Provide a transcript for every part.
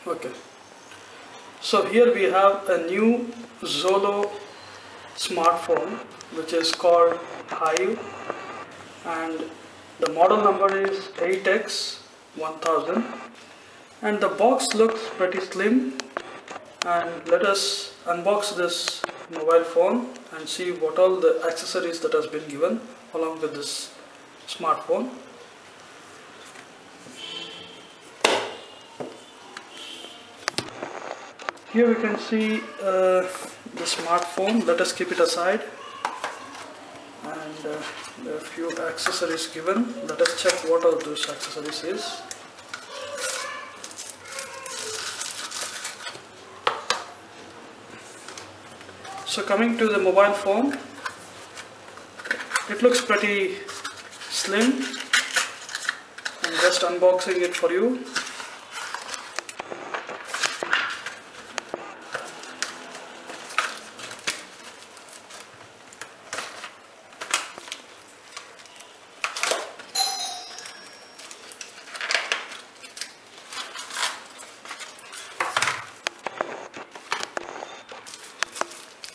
Okay, so here we have a new Xolo smartphone which is called Hive, and the model number is 8X-1000, and the box looks pretty slim. And let us unbox this mobile phone and see what all the accessories that has been given along with this smartphone. Here we can see the smartphone. Let us keep it aside, and there are a few accessories given. Let us check what all those accessories is. So coming to the mobile phone, it looks pretty slim. I'm just unboxing it for you.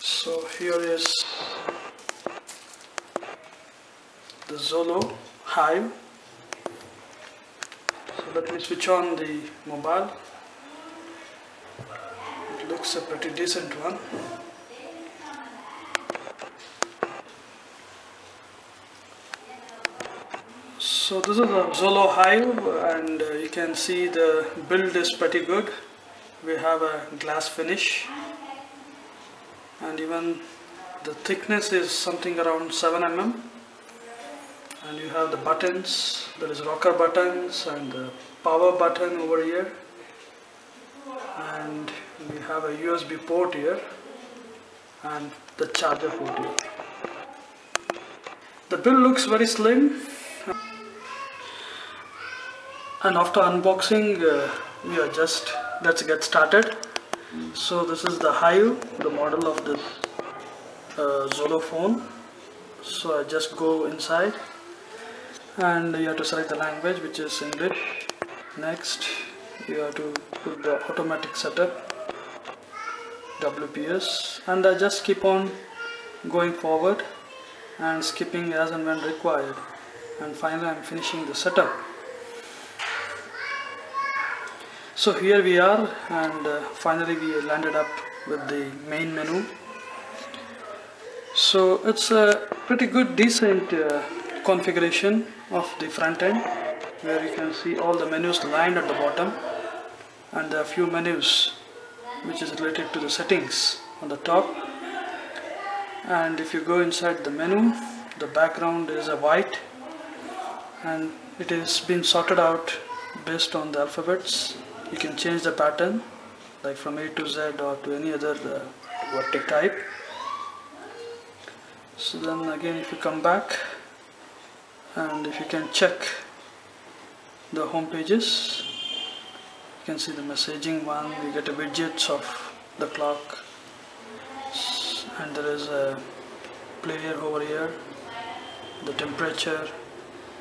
So here is the Xolo Hive. So let me switch on the mobile. It looks a pretty decent one. So this is a Xolo Hive, and you can see the build is pretty good. We have a glass finish, and even the thickness is something around 7 mm, and you have the buttons. There is rocker buttons and the power button over here, and we have a USB port here and the charger port here. The build looks very slim, and after unboxing let's get started. So this is the Hive, the model of this Xolo phone. So I just go inside, and you have to select the language, which is English. Next you have to put the automatic setup, WPS, and I just keep on going forward and skipping as and when required, and finally I'm finishing the setup. So here we are, and finally we landed up with the main menu. So it's a pretty good, decent configuration of the front end, where you can see all the menus lined at the bottom, and there are a few menus which is related to the settings on the top. And if you go inside the menu, the background is a white, and it is been sorted out based on the alphabets. You can change the pattern, like from A to Z or to any other vertex type. So then again, if you come back, and if you can check the home pages, you can see the messaging one. You get the widgets of the clock, and there is a player over here, the temperature,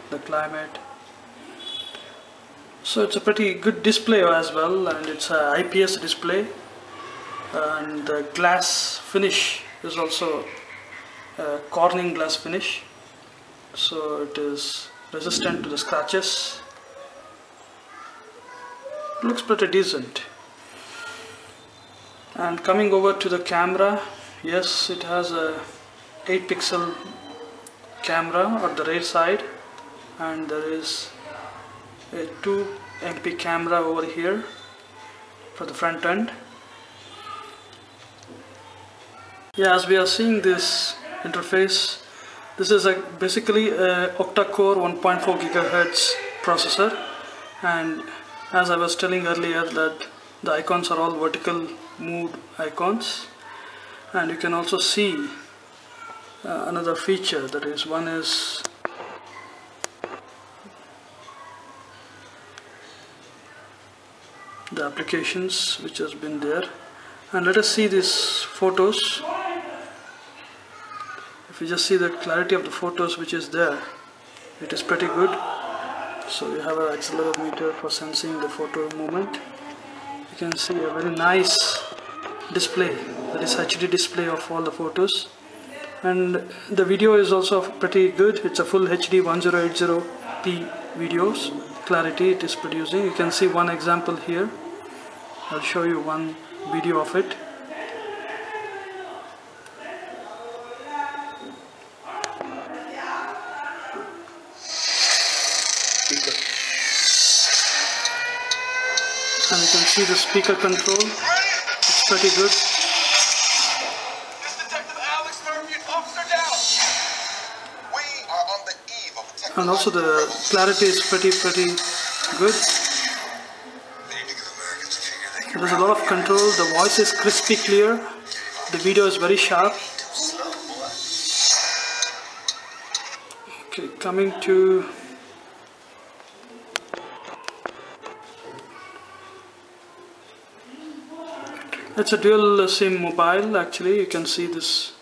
the climate. So it's a pretty good display as well, and it's a IPS display, and the glass finish is also a Corning glass finish, so it is resistant to the scratches. It looks pretty decent. And coming over to the camera, yes, it has a 8-pixel camera on the rear side, and there is a 2 MP camera over here for the front end. Yeah, as we are seeing this interface, this is basically a octa-core 1.4 GHz processor, and as I was telling earlier, that the icons are all vertical moved icons. And you can also see another feature, that is, one is the applications which has been there. And let us see these photos. If you just see the clarity of the photos which is there, it is pretty good. So you have an accelerometer for sensing the photo movement. You can see a very nice display, that is HD display of all the photos, and the video is also pretty good. It's a full HD 1080p videos clarity it is producing. You can see one example here. I'll show you one video of it. Speaker. And you can see the speaker control. It's pretty good. And also the clarity is pretty good. There's a lot of control. The voice is crispy clear. The video is very sharp. Okay, coming to it's a dual SIM mobile. Actually, you can see this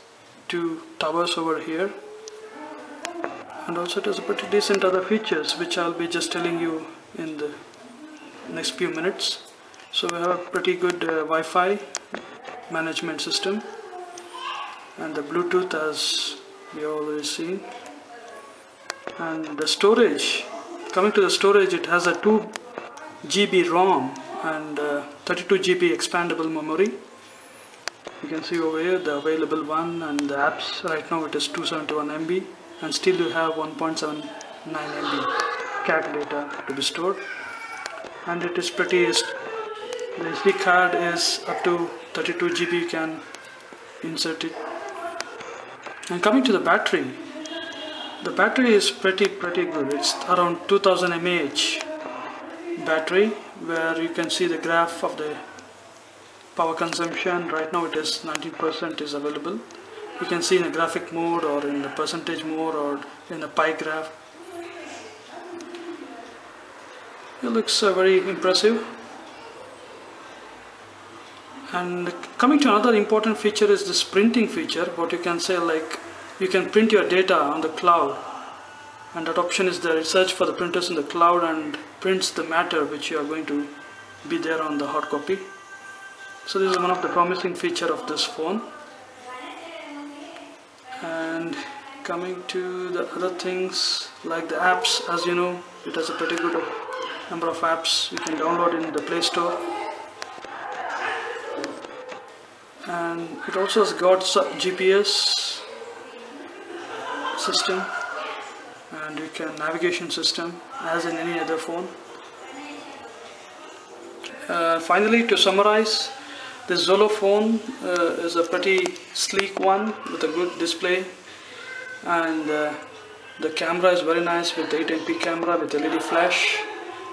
two towers over here, and also it has a pretty decent other features which I'll be just telling you in the next few minutes. So we have a pretty good Wi-Fi management system, and the Bluetooth as we already seen, and the storage. Coming to the storage, it has a 2 GB ROM and 32 GB expandable memory. You can see over here the available one, and the apps right now it is 271 MB, and still you have 1.79 MB CAC data to be stored, and it is pretty. The SD card is up to 32 GB, you can insert it. And coming to the battery is pretty good. It's around 2000 mAh battery, where you can see the graph of the power consumption. Right now it is 19% is available. You can see in the graphic mode or in the percentage mode or in the pie graph. It looks very impressive. And coming to another important feature is this printing feature. What you can say, like you can print your data on the cloud, and that option is there. Search for the printers in the cloud and prints the matter which you are going to be there on the hard copy. So this is one of the promising feature of this phone. And coming to the other things like the apps, as you know, it has a pretty good number of apps you can download in the Play Store. And it also has got GPS system, and you can navigation system as in any other phone. Finally, to summarize, this Xolo phone is a pretty sleek one with a good display, and the camera is very nice with 8MP camera with LED flash,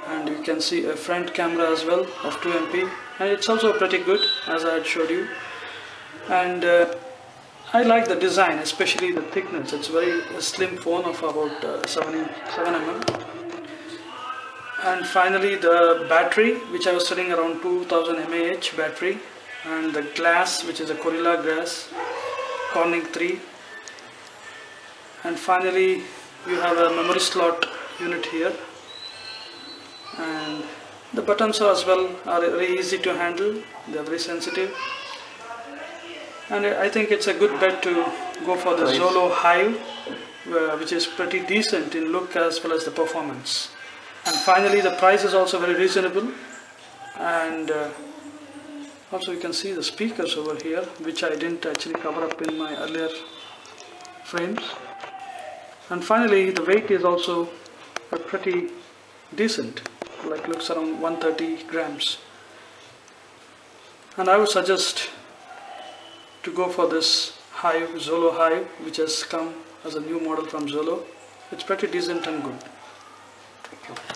and you can see a front camera as well of 2MP, and it's also pretty good as I had showed you. And I like the design, especially the thickness. It's a slim phone of about 7 mm. And finally the battery, which I was selling around 2000 mAh battery, and the glass, which is a Gorilla Glass Corning 3. And finally you have a memory slot unit here, and the buttons as well are very easy to handle. They are very sensitive. And I think it's a good bet to go for the Xolo Hive, which is pretty decent in look as well as the performance. And finally the price is also very reasonable, and also you can see the speakers over here, which I didn't actually cover up in my earlier frames. And finally the weight is also pretty decent, like looks around 130 grams. And I would suggest to go for this Hive, Xolo Hive, which has come as a new model from Xolo. It's pretty decent and good. Thank you.